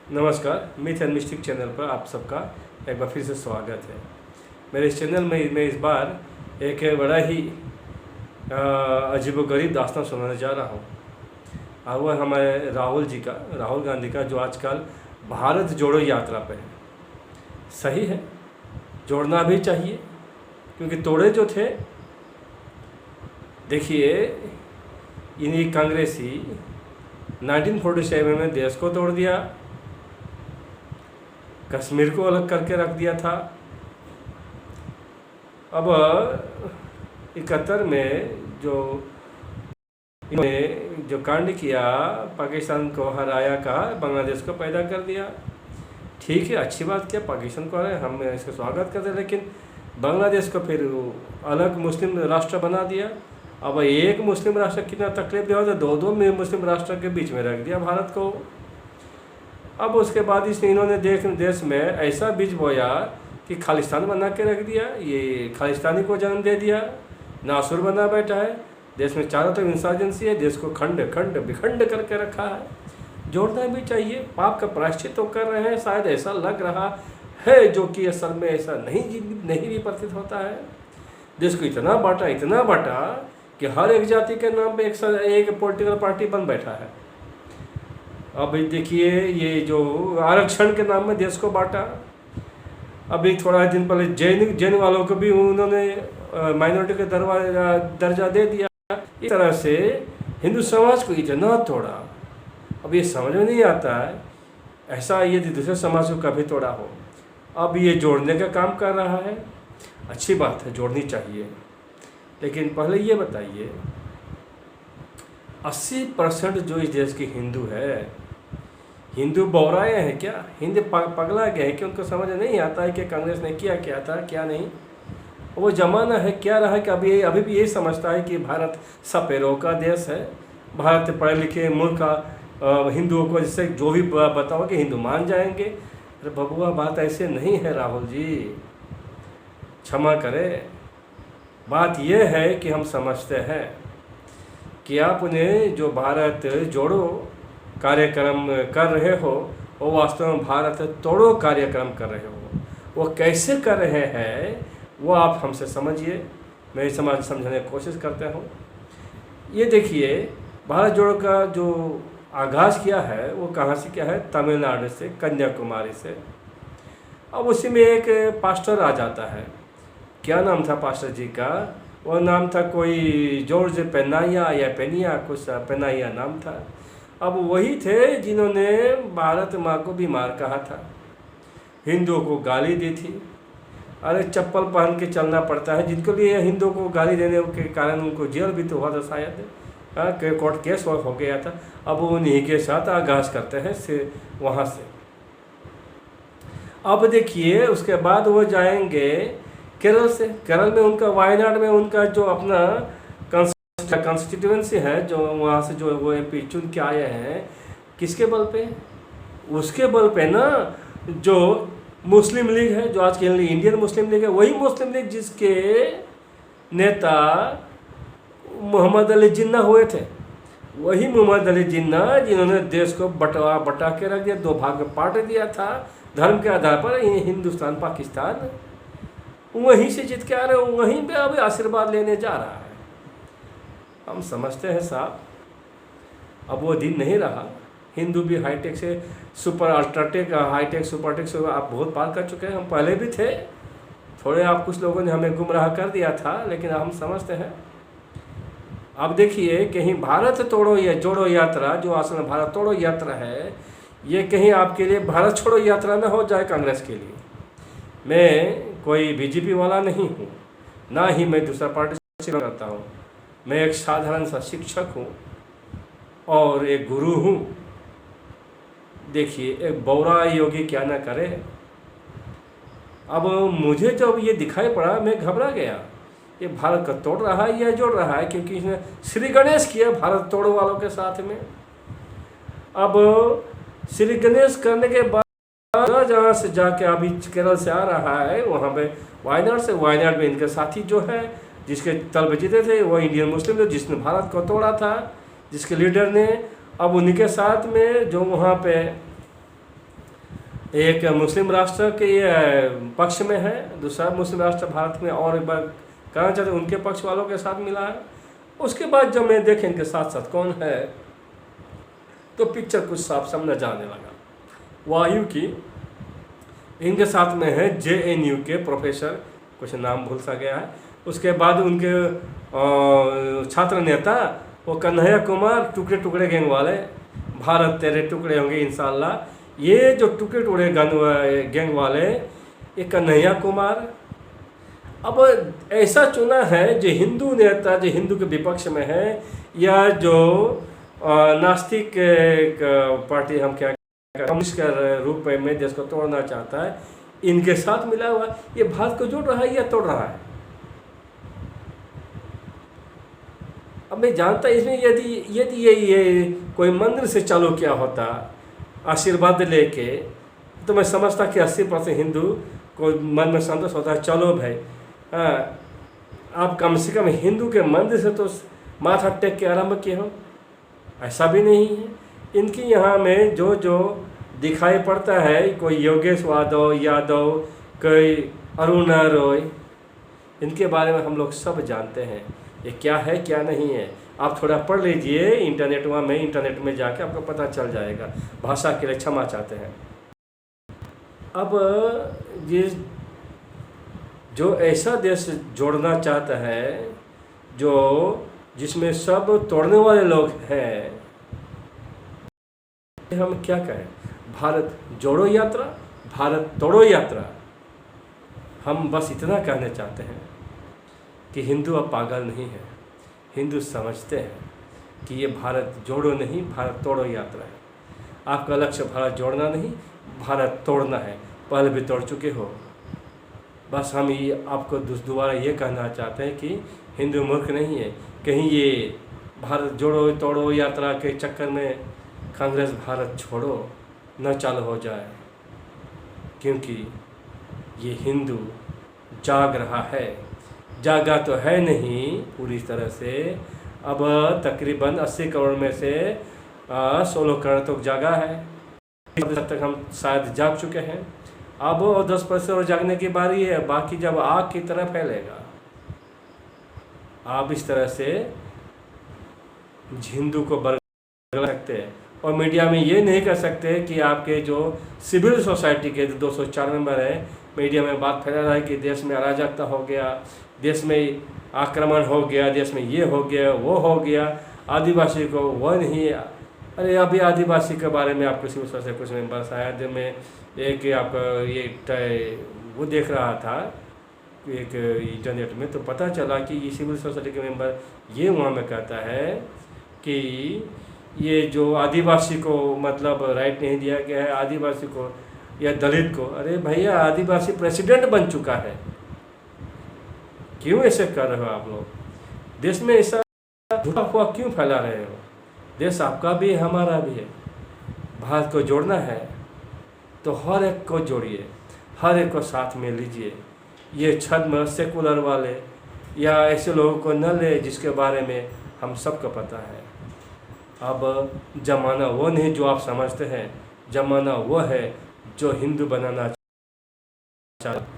नमस्कार, myth and mistake channel पर आप सबका एक बार फिर से स्वागत है। मेरे इस चैनल में मैं इस बार एक बड़ा ही अजीबोगरीब दास्तान सुनाने जा रहा हूँ। और वह हमारे राहुल गांधी का जो आजकल भारत जोड़ो यात्रा पे है। सही है, जोड़ना भी चाहिए, क्योंकि तोड़े जो थे, देखिए इन्हीं कांग्रेसी 1947 में देश को तोड़ दिया, कश्मीर को अलग करके रख दिया था। अब 71 में इन्होंने जो कांड किया, पाकिस्तान को हराया, कहा बांग्लादेश को पैदा कर दिया। ठीक है, अच्छी बात किया, पाकिस्तान को हराया, हम इसका स्वागत करते हैं, लेकिन बांग्लादेश को फिर अलग मुस्लिम राष्ट्र बना दिया। अब एक मुस्लिम राष्ट्र कितना तकलीफ दिया, तो दो मुस्लिम राष्ट्र के बीच में रख दिया भारत को। अब उसके बाद इन्होंने देश में ऐसा बीज बोया कि खालिस्तान बना के रख दिया। ये खालिस्तानी को जन्म दे दिया, नासुर बना बैठा है। देश में चारों तरफ इंसर्जेंसी है, देश को खंड विखंड करके रखा है। जोड़ना भी चाहिए, पाप का प्रायश्चित तो कर रहे हैं, शायद ऐसा लग रहा है, जो कि असल में ऐसा नहीं भी प्रतीत होता है। देश को इतना बांटा कि हर एक जाति के नाम पे एक पॉलिटिकल पार्टी बन बैठा है। अब देखिए, ये जो आरक्षण के नाम में देश को बांटा। अभी थोड़ा दिन पहले जैन वालों को भी उन्होंने माइनॉरिटी के दर्जा दे दिया। इस तरह से हिंदू समाज को इतना तोड़ा। अब ये समझ में नहीं आता है, ऐसा यदि दूसरे समाज को कभी तोड़ा हो। अब ये जोड़ने का काम कर रहा है, अच्छी बात है, जोड़नी चाहिए। लेकिन पहले ये बताइए, 80% जो इस देश के हिंदू है, हिंदू बौराए हैं क्या? हिंदू पगला गए हैं कि उनको समझ नहीं आता है कि कांग्रेस ने क्या था, क्या नहीं। वो ज़माना है क्या रहा कि अभी भी यही समझता है कि भारत सपेरों का देश है। भारत पढ़े लिखे मुल्क का हिंदुओं को जिससे जो भी बताओ कि हिंदू मान जाएंगे। अरे बबुआ, बात ऐसे नहीं है राहुल जी, क्षमा करें। बात यह है कि हम समझते हैं कि आप उन्हें जो भारत जोड़ो कार्यक्रम कर रहे हो, वो वास्तव में भारत तोड़ो कार्यक्रम कर रहे हो। वो कैसे कर रहे हैं वो आप हमसे समझिए, मैं समझाने की कोशिश करता हूँ। ये देखिए, भारत जोड़ो का जो आगाज़ किया है वो कहाँ से किया है? तमिलनाडु से, कन्याकुमारी से। अब उसी में एक पास्टर आ जाता है। क्या नाम था पास्टर जी का? वो नाम था कोई जॉर्ज पेनाया या पेनिया, कुछ पेनाया नाम था। अब वही थे जिन्होंने भारत माँ को बीमार कहा था, हिंदुओं को गाली दी थी। अरे चप्पल पहन के चलना पड़ता है, जिनको लिए हिंदुओं को गाली देने के कारण उनको जेल भी तो हुआ था शायद, कोर्ट केस हो गया था। अब उन्हीं के साथ आगाज़ करते हैं वहाँ से। अब देखिए, उसके बाद वो जाएंगे केरल से। केरल में उनका वायनाड में उनका जो अपना कॉन्स्टिट्यूएंसी है, जो वहाँ से जो वो MP चुन के आए हैं, किसके बल पे? उसके बल पे ना, जो मुस्लिम लीग है, जो आज के इंडियन मुस्लिम लीग है, वही मुस्लिम लीग जिसके नेता मोहम्मद अली जिन्ना हुए थे। वही मोहम्मद अली जिन्ना जिन्होंने देश को बटा के रख दिया, दो भाग में बांट दिया था धर्म के आधार पर, हिंदुस्तान पाकिस्तान। वहीं से जीत के आ रहे, वहीं पे अभी आशीर्वाद लेने जा रहा है। हम समझते हैं साहब, अब वो दिन नहीं रहा। हिंदू भी हाईटेक से सुपर अल्ट्राटेक, हाईटेक सुपरटेक से आप बहुत पार कर चुके हैं। हम पहले भी थे, थोड़े आप कुछ लोगों ने हमें गुमराह कर दिया था, लेकिन हम समझते हैं। अब देखिए, कहीं भारत तोड़ो या जोड़ो यात्रा, जो असल में भारत तोड़ो यात्रा है, ये कहीं आपके लिए भारत छोड़ो यात्रा ना हो जाए कांग्रेस के लिए। मैं कोई BJP वाला नहीं हूँ, ना ही मैं दूसरा पार्टी से करता हूँ। मैं एक साधारण सा शिक्षक हूँ और एक गुरु हूँ। देखिए, एक बौरा योगी क्या ना करे। अब मुझे जब ये दिखाई पड़ा, मैं घबरा गया। ये भारत का तोड़ रहा है या जोड़ रहा है? क्योंकि इसने श्री गणेश किया भारत तोड़ वालों के साथ में। अब श्री गणेश करने के बाद जहाँ से जाके अभी केरल से आ रहा है, वहाँ पे वायनाड में इनके साथी जो है, जिसके तल पे जीते थे, वो इंडियन मुस्लिम थे, जिसने भारत को तोड़ा था, जिसके लीडर ने। अब उन्हीं के साथ में जो वहाँ पे एक मुस्लिम राष्ट्र के पक्ष में है, दूसरा मुस्लिम राष्ट्र भारत में और एक बार कहना चाहते उनके पक्ष वालों के साथ मिला है। उसके बाद जब मैं देखें इनके साथ साथ कौन है तो पिक्चर कुछ साफ समझ जाने लगा। वायु की इनके साथ में है JNU के प्रोफेसर, कुछ नाम भूल सा गया है। उसके बाद उनके छात्र नेता वो कन्हैया कुमार, टुकड़े टुकड़े गैंग वाले, भारत तेरे टुकड़े होंगे इंशाल्लाह। ये जो टुकड़े टुकड़े गैंग वाले ये कन्हैया कुमार अब ऐसा चुना है जो हिंदू नेता, जो हिंदू के विपक्ष में है, या जो नास्तिक पार्टी हम क्या कम्युनिस्ट के रूप में देश को तोड़ना चाहता है, इनके साथ मिला हुआ ये भारत को जोड़ रहा है या तोड़ रहा है। अब मैं जानता इसमें यदि ये कोई मंदिर से चालू किया होता आशीर्वाद लेके तो मैं समझता कि 80% हिंदू को मन में संतोष होता है, चलो भाई आप कम से कम हिंदू के मंदिर से तो माथा टेक के आरंभ किए हो। ऐसा भी नहीं है। इनकी यहाँ में जो दिखाई पड़ता है, कोई योगेश यादव, कोई अरुणा रॉय, इनके बारे में हम लोग सब जानते हैं ये क्या है क्या नहीं है। आप थोड़ा पढ़ लीजिए इंटरनेट में जाके आपको पता चल जाएगा। भाषा के लिए क्षमा चाहते हैं। अब ये जो ऐसा देश जोड़ना चाहता है जिसमें सब तोड़ने वाले लोग हैं, हम क्या कहें, भारत जोड़ो यात्रा, भारत तोड़ो यात्रा। हम बस इतना कहना चाहते हैं कि हिंदू अब पागल नहीं है। हिंदू समझते हैं कि ये भारत जोड़ो नहीं, भारत तोड़ो यात्रा है। आपका लक्ष्य भारत जोड़ना नहीं, भारत तोड़ना है। पहले भी तोड़ चुके हो। बस हम ये आपको दोबारा ये कहना चाहते हैं कि हिंदू मूर्ख नहीं है। कहीं ये भारत जोड़ो तोड़ो यात्रा के चक्कर में कांग्रेस भारत छोड़ो न चालू हो जाए, क्योंकि ये हिंदू जाग रहा है। जागा तो है नहीं पूरी तरह से, अब तकरीबन 80 करोड़ में से 16 करोड़ तक जागा है। इस तक हम शायद जाग चुके हैं। अब 10% और जागने की बारी है। बाकी जब आग की तरह फैलेगा, आप इस तरह से हिंदू को बरगला सकते हैं। और मीडिया में ये नहीं कर सकते कि आपके जो सिविल सोसाइटी के 204 मेंबर हैं, मीडिया में बात फैला रहा है कि देश में अराजकता हो गया, देश में आक्रमण हो गया, देश में ये हो गया वो हो गया, आदिवासी को वो नहीं। अरे अभी आदिवासी के बारे में आपको सिविल सोसाइटी कुछ मेंबर शायद में एक आपका ये वो देख रहा था एक इंटरनेट में, तो पता चला कि ये सिविल सोसाइटी के मेंबर ये वहाँ में कहता है कि ये जो आदिवासी को मतलब राइट नहीं दिया गया है, आदिवासी को या दलित को। अरे भैया आदिवासी प्रेसिडेंट बन चुका है, क्यों ऐसे कर रहे हो आप लोग? देश में ऐसा झूठा हुआ क्यों फैला रहे हो? देश आपका भी है, हमारा भी है। भारत को जोड़ना है तो हर एक को जोड़िए, हर एक को साथ में लीजिए। ये छद्म सेकुलर वाले या ऐसे लोगों को न ले जिसके बारे में हम सबको पता है। अब ज़माना वो नहीं जो आप समझते हैं, ज़माना वो है जो हिंदू बनाना चाहता है।